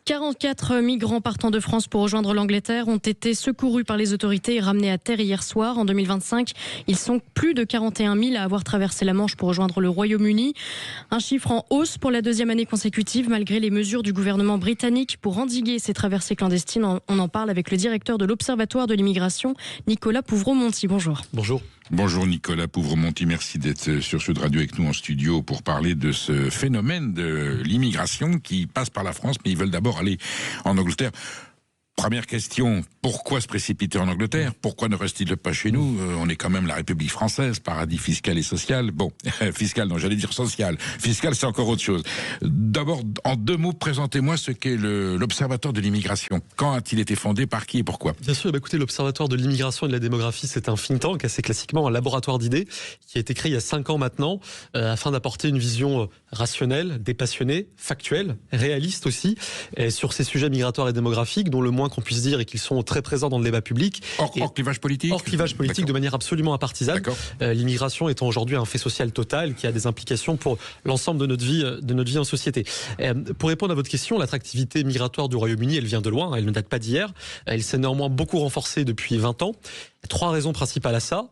44 migrants partant de France pour rejoindre l'Angleterre ont été secourus par les autorités et ramenés à terre hier soir. En 2025, ils sont plus de 41 000 à avoir traversé la Manche pour rejoindre le Royaume-Uni. Un chiffre en hausse pour la deuxième année consécutive, malgré les mesures du gouvernement britannique pour endiguer ces traversées clandestines. On en parle avec le directeur de l'Observatoire de l'immigration, Nicolas Pouvreau-Monti. Bonjour. Bonjour. Bonjour Nicolas Pouvreau-Monti, merci d'être sur Sud Radio avec nous en studio pour parler de ce phénomène de l'immigration qui passe par la France, mais ils veulent d'abord aller en Angleterre. Première question, pourquoi se précipiter en Angleterre? Pourquoi ne reste-t-il pas chez nous? On est quand même la République française, paradis fiscal et social. Bon, fiscal, non, j'allais dire social. Fiscal, c'est encore autre chose. D'abord, en deux mots, présentez-moi ce qu'est l'Observatoire de l'immigration. Quand a-t-il été fondé, par qui et pourquoi? Bien sûr, écoutez, l'Observatoire de l'immigration et de la démographie, c'est un think tank, assez classiquement un laboratoire d'idées, qui a été créé il y a 5 ans maintenant, afin d'apporter une vision rationnelle, dépassionnée, factuelle, réaliste aussi, sur ces sujets migratoires et démographiques, dont le moins qu'on puisse dire est qu'ils sont très présents dans le débat public. Hors clivage politique? Hors clivage politique, de manière absolument impartisane. L'immigration étant aujourd'hui un fait social total qui a des implications pour l'ensemble de notre vie en société. Pour répondre à votre question, l'attractivité migratoire du Royaume-Uni, elle vient de loin, elle ne date pas d'hier. Elle s'est néanmoins beaucoup renforcée depuis 20 ans. 3 raisons principales à ça.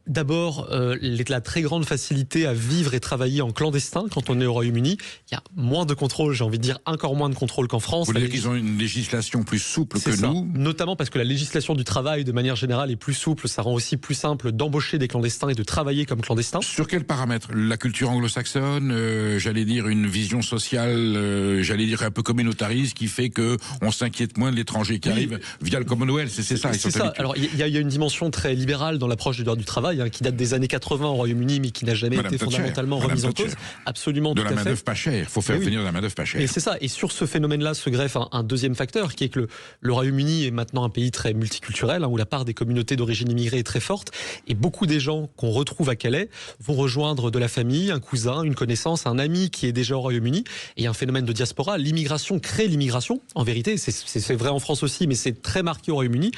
D'abord, la très grande facilité à vivre et travailler en clandestin quand on est au Royaume-Uni. Il y a moins de contrôle, j'ai envie de dire encore moins de contrôle qu'en France. Vous voulez dire qu'ils ont une législation plus souple que nous? Notamment parce que la législation du travail, de manière générale, est plus souple. Ça rend aussi plus simple d'embaucher des clandestins et de travailler comme clandestins. Sur quels paramètres? La culture anglo-saxonne, j'allais dire une vision sociale, j'allais dire un peu communautariste, qui fait que on s'inquiète moins de l'étranger qui arrive via le Commonwealth. C'est ça. C'est ça. Alors il y a une dimension très libérale dans l'approche du droit du travail, qui date des années 80 au Royaume-Uni, mais qui n'a jamais été fondamentalement remise en cause. Absolument, de tout à la fait. main-d'œuvre pas chère. Il faut faire venir de la main-d'œuvre pas chère. Et c'est ça. Et sur ce phénomène-là se greffe un deuxième facteur, qui est que le Royaume-Uni est maintenant un pays très multiculturel, où la part des communautés d'origine immigrée est très forte. Et beaucoup des gens qu'on retrouve à Calais vont rejoindre de la famille, un cousin, une connaissance, un ami qui est déjà au Royaume-Uni. Et il y a un phénomène de diaspora. L'immigration crée l'immigration. En vérité, c'est vrai en France aussi, mais c'est très marqué au Royaume-Uni.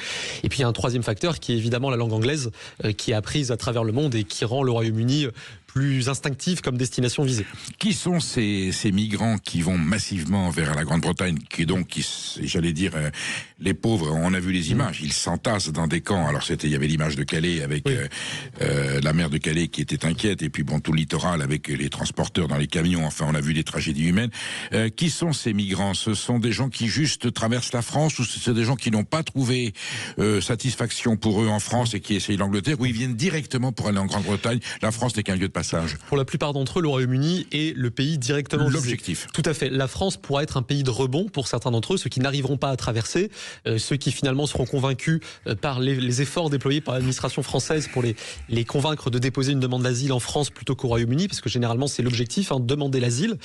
Et puis il y a un troisième facteur qui est évidemment la langue anglaise, qui est apprise à travers le monde et qui rend le Royaume-Uni plus instinctif comme destination visée. Qui sont ces migrants qui vont massivement vers la Grande-Bretagne, j'allais dire, les pauvres, on a vu les images, ils s'entassent dans des camps. Alors il y avait l'image de Calais avec la maire de Calais qui était inquiète, et puis tout le littoral avec les transporteurs dans les camions. Enfin, on a vu des tragédies humaines. Qui sont ces migrants? Ce sont des gens qui juste traversent la France, ou c'est des gens qui n'ont pas trouvé satisfaction pour eux en France et qui essayent l'Angleterre, ou ils viennent directement pour aller en Grande-Bretagne? La France n'est qu'un lieu de passage. Pour la plupart d'entre eux, le Royaume-Uni est le pays directement visé. L'objectif. Tout à fait. La France pourra être un pays de rebond pour certains d'entre eux, ceux qui n'arriveront pas à traverser, ceux qui finalement seront convaincus par les efforts déployés par l'administration française pour les convaincre de déposer une demande d'asile en France plutôt qu'au Royaume-Uni, parce que généralement c'est l'objectif, demander l'asile.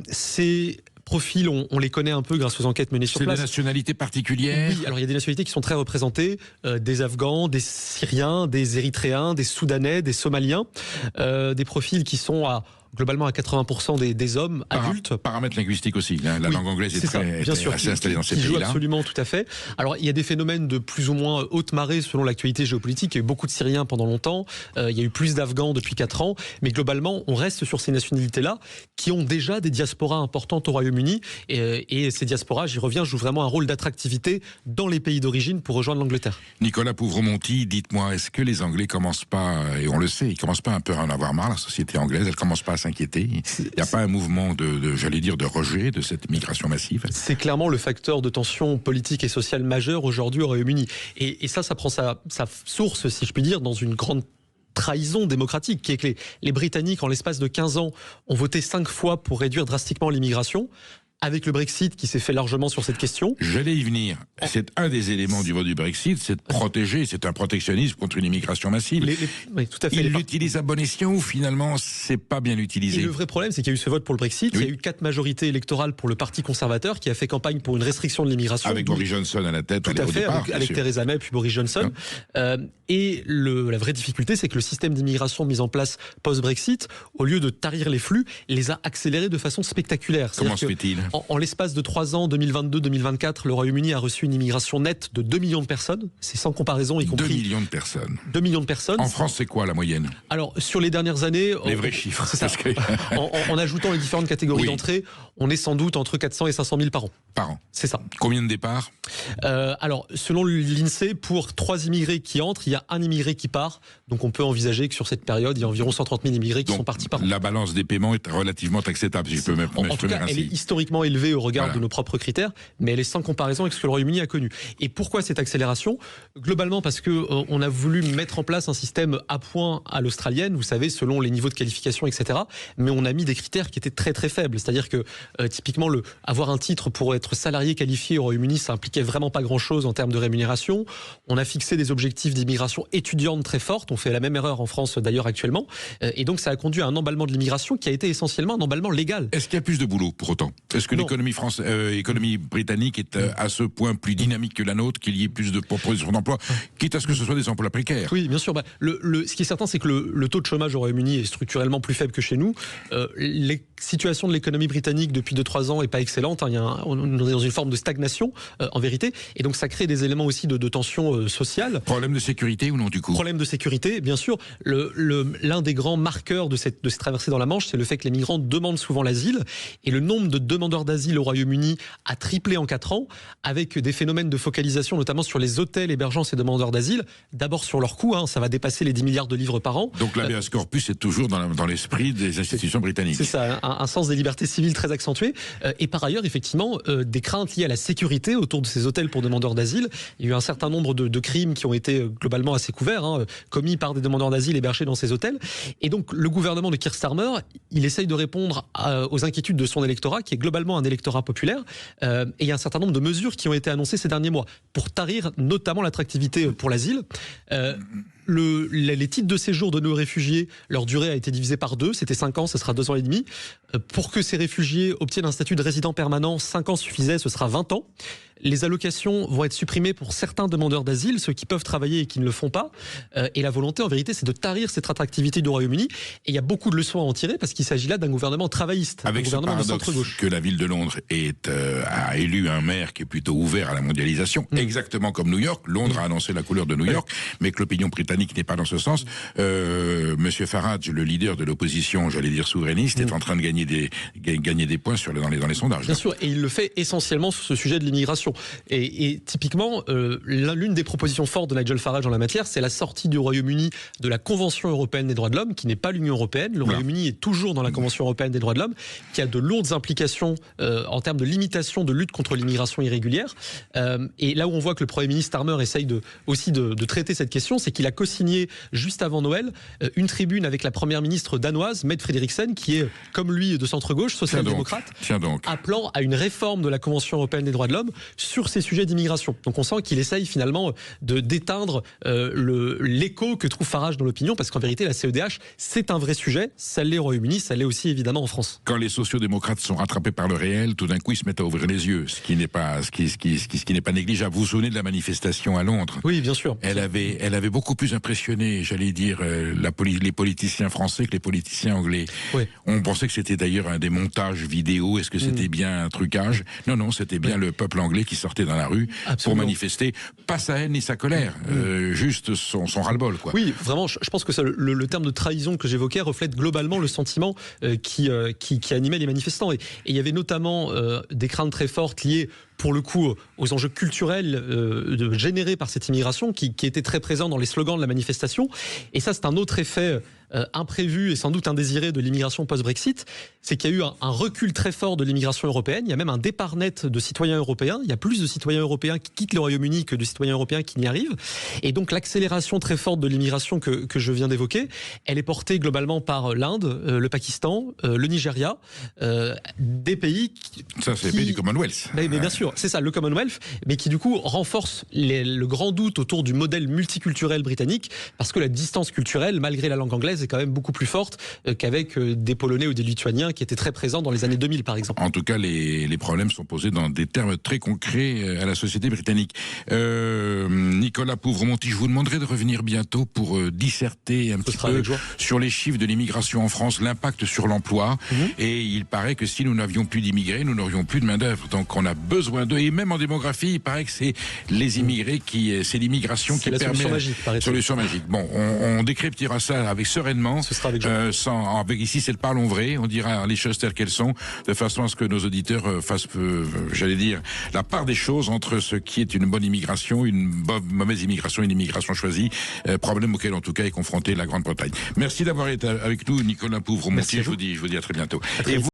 Ces profils, on les connaît un peu grâce aux enquêtes menées sur place. C'est des nationalités particulières? Oui, alors il y a des nationalités qui sont très représentées, des Afghans, des Syriens, des Érythréens, des Soudanais, des Somaliens, des profils qui sont globalement à 80% des hommes adultes. Paramètres linguistiques aussi. La langue anglaise est assez installée dans ces pays-là. Absolument, tout à fait. Alors, il y a des phénomènes de plus ou moins haute marée selon l'actualité géopolitique. Il y a eu beaucoup de Syriens pendant longtemps. Il y a eu plus d'Afghans depuis 4 ans. Mais globalement, on reste sur ces nationalités-là qui ont déjà des diasporas importantes au Royaume-Uni. Et ces diasporas, j'y reviens, jouent vraiment un rôle d'attractivité dans les pays d'origine pour rejoindre l'Angleterre. Nicolas Pouvreau-Monti, dites-moi, est-ce que les Anglais commencent pas, et on le sait, ils commencent pas un peu à en avoir marre, la société anglaise, elle commence pas à s'inquiéter? Il n'y a pas un mouvement de rejet de cette migration massive? C'est clairement le facteur de tension politique et sociale majeure aujourd'hui au Royaume-Uni. Et ça prend sa source, si je puis dire, dans une grande trahison démocratique, qui est que les Britanniques, en l'espace de 15 ans, ont voté 5 fois pour réduire drastiquement l'immigration. Avec le Brexit qui s'est fait largement sur cette question. J'allais y venir. C'est un des éléments du vote du Brexit, c'est de protéger, c'est un protectionnisme contre une immigration massive. Oui, tout à fait. Ils l'utilisent à bon escient ou finalement c'est pas bien utilisé? Et le vrai problème, c'est qu'il y a eu ce vote pour le Brexit, il y a eu 4 majorités électorales pour le Parti conservateur qui a fait campagne pour une restriction de l'immigration. Avec Boris Johnson à la tête. Tout à fait, avec Theresa May puis Boris Johnson. Et la vraie difficulté, c'est que le système d'immigration mis en place post-Brexit, au lieu de tarir les flux, les a accélérés de façon spectaculaire. Comment se fait-il? En l'espace de 3 ans, 2022-2024, le Royaume-Uni a reçu une immigration nette de 2 millions de personnes. C'est sans comparaison, y compris... 2 millions de personnes. 2 millions de personnes. En France, c'est quoi la moyenne? Alors, sur les dernières années... Les vrais chiffres. C'est ça. En ajoutant les différentes catégories d'entrée, on est sans doute entre 400 et 500 000 par an. Par an. C'est ça. Combien de départs? Alors, selon l'INSEE, pour 3 immigrés qui entrent, il y a 1 immigré qui part. Donc, on peut envisager que sur cette période, il y a environ 130 000 immigrés qui sont partis par an. La balance des paiements est relativement acceptable, si je peux m'exprimer En tout cas, ainsi. elle est historiquement élevée au regard de nos propres critères, mais elle est sans comparaison avec ce que le Royaume-Uni a connu. Et pourquoi cette accélération? Globalement, parce que on a voulu mettre en place un système à points à l'australienne, vous savez, selon les niveaux de qualification, etc. Mais on a mis des critères qui étaient très très faibles. C'est-à-dire que typiquement, avoir un titre pour être salarié qualifié au Royaume-Uni, ça impliquait vraiment pas grand-chose en termes de rémunération. On a fixé des objectifs d'immigration étudiante très fortes. On fait la même erreur en France d'ailleurs actuellement. Et donc ça a conduit à un emballement de l'immigration qui a été essentiellement un emballement légal. Est-ce qu'il y a plus de boulot pour autant? Est-ce que l'économie britannique est à ce point plus dynamique que la nôtre, qu'il y ait plus de propositions d'emploi, quitte à ce que ce soit des emplois précaires? Oui, bien sûr. Ce qui est certain, c'est que le taux de chômage au Royaume-Uni est structurellement plus faible que chez nous. Les situations de l'économie britannique depuis 2-3 ans n'est pas excellente. On est dans une forme de stagnation, en vérité. Et donc ça crée des éléments aussi de tension sociale. Problème de sécurité ou non du coup? Problème de sécurité, bien sûr. L'un des grands marqueurs de cette traversée dans la Manche, c'est le fait que les migrants demandent souvent l'asile. Et le nombre de demandeurs d'asile au Royaume-Uni a triplé en 4 ans, avec des phénomènes de focalisation, notamment sur les hôtels hébergeant ces demandeurs d'asile. D'abord sur leur coût, ça va dépasser les 10 milliards de livres par an. Donc l'habeas corpus est toujours dans l'esprit des institutions britanniques. C'est ça, un sens des libertés civiles très accentué. Et par ailleurs, effectivement, des craintes liées à la sécurité autour de ces hôtels pour demandeurs d'asile. Il y a eu un certain nombre de crimes qui ont été globalement assez couverts, commis par des demandeurs d'asile hébergés dans ces hôtels. Et donc le gouvernement de Keir Starmer, il essaye de répondre aux inquiétudes de son électorat, qui est globalement un électorat populaire. Et il y a un certain nombre de mesures qui ont été annoncées ces derniers mois pour tarir notamment l'attractivité pour l'asile. Les titres de séjour de nos réfugiés, leur durée a été divisée par 2, c'était 5 ans, ce sera 2 ans et demi. Pour que ces réfugiés obtiennent un statut de résident permanent, 5 ans suffisait, ce sera 20 ans. Les allocations vont être supprimées pour certains demandeurs d'asile, ceux qui peuvent travailler et qui ne le font pas. Et la volonté, en vérité, c'est de tarir cette attractivité du Royaume-Uni. Et il y a beaucoup de leçons à en tirer parce qu'il s'agit là d'un gouvernement travailliste, avec un gouvernement ce de centre-gauche. que la ville de Londres a élu un maire qui est plutôt ouvert à la mondialisation, exactement comme New York. Londres a annoncé la couleur de New York, mais que l'opinion britannique n'est pas dans ce sens. Monsieur Farage, le leader de l'opposition, j'allais dire souverainiste, est en train de gagner des points dans les sondages. Bien sûr, et il le fait essentiellement sur ce sujet de l'immigration. Et typiquement, l'une des propositions fortes de Nigel Farage en la matière, c'est la sortie du Royaume-Uni de la Convention européenne des droits de l'homme, qui n'est pas l'Union européenne. Le Royaume-Uni est toujours dans la Convention européenne des droits de l'homme, qui a de lourdes implications en termes de limitation de lutte contre l'immigration irrégulière. Et là où on voit que le Premier ministre Starmer essaye aussi de traiter cette question, c'est qu'il a co-signé juste avant Noël une tribune avec la Première ministre danoise, Mette Frederiksen, qui est, comme lui, de centre-gauche, social-démocrate, appelant à une réforme de la Convention européenne des droits de l'homme sur ces sujets d'immigration. Donc on sent qu'il essaye finalement d'éteindre l'écho que trouve Farage dans l'opinion, parce qu'en vérité la CEDH c'est un vrai sujet, ça l'est au Royaume-Uni, ça l'est aussi évidemment en France. Quand les sociodémocrates sont rattrapés par le réel, tout d'un coup ils se mettent à ouvrir les yeux, ce qui n'est pas négligeable. Vous vous souvenez de la manifestation à Londres? Oui, bien sûr. Elle avait beaucoup plus impressionné, j'allais dire, les politiciens français que les politiciens anglais. Oui. On pensait que c'était d'ailleurs un des montages vidéo. Est-ce que c'était bien un trucage? Non, c'était bien le peuple anglais qui sortait dans la rue pour manifester, pas sa haine ni sa colère, juste son ras-le-bol, quoi. Oui, vraiment, je pense que ça, le terme de trahison que j'évoquais reflète globalement le sentiment qui animait les manifestants. Et il y avait notamment des craintes très fortes liées, pour le coup, aux enjeux culturels générés par cette immigration qui étaient très présents dans les slogans de la manifestation. Et ça, c'est un autre effet imprévu et sans doute indésiré de l'immigration post-Brexit, c'est qu'il y a eu un recul très fort de l'immigration européenne. Il y a même un départ net de citoyens européens. Il y a plus de citoyens européens qui quittent le Royaume-Uni que de citoyens européens qui n'y arrivent. Et donc l'accélération très forte de l'immigration que je viens d'évoquer, elle est portée globalement par l'Inde, le Pakistan, le Nigeria, des pays ça, c'est les pays du Commonwealth. Mais bien sûr, c'est ça, le Commonwealth, mais qui du coup renforce le grand doute autour du modèle multiculturel britannique, parce que la distance culturelle, malgré la langue anglaise, est quand même beaucoup plus forte qu'avec des Polonais ou des Lituaniens qui étaient très présents dans les années 2000, par exemple. En tout cas, les problèmes sont posés dans des termes très concrets à la société britannique. Nicolas Pouvremonti, je vous demanderai de revenir bientôt pour disserter un petit peu sur les chiffres de l'immigration en France, l'impact sur l'emploi. Et il paraît que si nous n'avions plus d'immigrés, nous n'aurions plus de main-d'œuvre. Donc on a besoin d'eux. Et même en démographie, il paraît que c'est les immigrés c'est l'immigration qui permet. Solution magique. Bon, on décryptera ça avec sereinement. Ce sera avec ici, c'est le parlons vrai. On dira les choses telles qu'elles sont, de façon à ce que nos auditeurs fassent, j'allais dire, la part des choses entre ce qui est une bonne immigration, une mauvaise immigration, une immigration choisie, problème auquel en tout cas est confrontée la Grande-Bretagne. Merci d'avoir été avec nous, Nicolas Pouvremonti. Je vous dis à très bientôt.